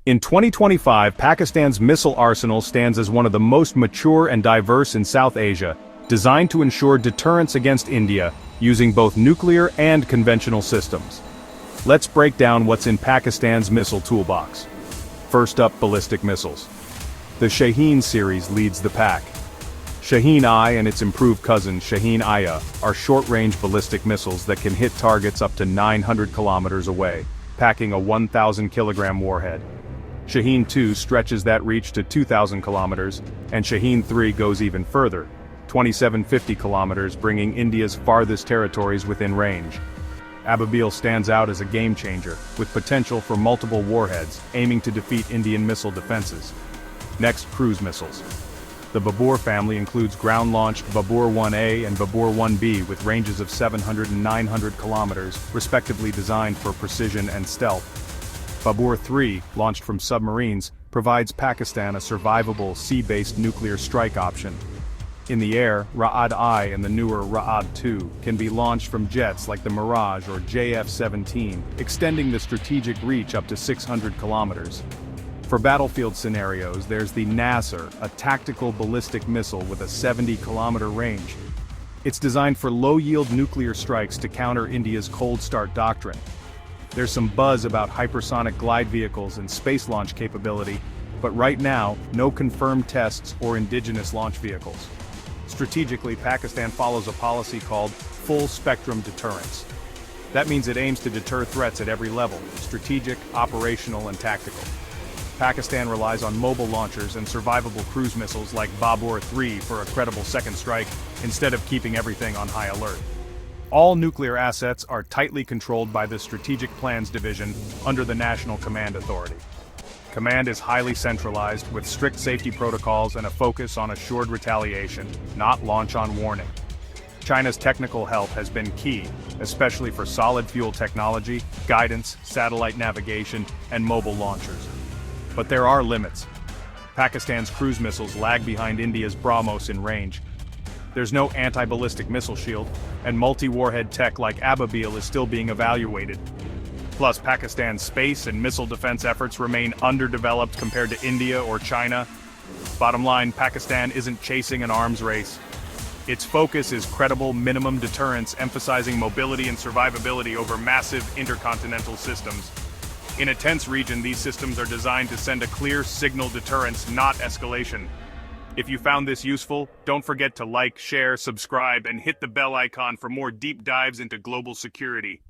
In 2025, Pakistan's missile arsenal stands as one of the most mature and diverse in South Asia, designed to ensure deterrence against India, using both nuclear and conventional systems. Let's break down what's in Pakistan's missile toolbox. First up, ballistic missiles. The Shaheen series leads the pack. Shaheen-I and its improved cousin Shaheen-Aya are short-range ballistic missiles that can hit targets up to 900 kilometers away, packing a 1,000-kilogram warhead. Shaheen-2 stretches that reach to 2,000 kilometers, and Shaheen-3 goes even further, 2,750 kilometers, bringing India's farthest territories within range. Ababil stands out as a game-changer, with potential for multiple warheads, aiming to defeat Indian missile defenses. Next, cruise missiles. The Babur family includes ground-launched Babur 1A and Babur 1B with ranges of 700 and 900 kilometers, respectively, designed for precision and stealth. Babur 3, launched from submarines, provides Pakistan a survivable sea-based nuclear strike option. In the air, Ra'ad-I and the newer Ra'ad-2 can be launched from jets like the Mirage or JF-17, extending the strategic reach up to 600 kilometers. For battlefield scenarios, there's the Nasser, a tactical ballistic missile with a 70-kilometer range. It's designed for low-yield nuclear strikes to counter India's cold start doctrine. There's some buzz about hypersonic glide vehicles and space launch capability, but right now, no confirmed tests or indigenous launch vehicles. Strategically, Pakistan follows a policy called full-spectrum deterrence. That means it aims to deter threats at every level: strategic, operational, and tactical. Pakistan relies on mobile launchers and survivable cruise missiles like Babur 3 for a credible second strike, instead of keeping everything on high alert. All nuclear assets are tightly controlled by the Strategic Plans Division under the National Command Authority. Command is highly centralized, with strict safety protocols and a focus on assured retaliation, not launch on warning. China's technical help has been key, especially for solid fuel technology, guidance, satellite navigation, and mobile launchers. But there are limits. Pakistan's cruise missiles lag behind India's BrahMos in range. There's no anti-ballistic missile shield, and multi-warhead tech like Ababil is still being evaluated. Plus, Pakistan's space and missile defense efforts remain underdeveloped compared to India or China. Bottom line, Pakistan isn't chasing an arms race. Its focus is credible minimum deterrence, emphasizing mobility and survivability over massive intercontinental systems. In a tense region, these systems are designed to send a clear signal: deterrence, not escalation. If you found this useful, don't forget to like, share, subscribe, and hit the bell icon for more deep dives into global security.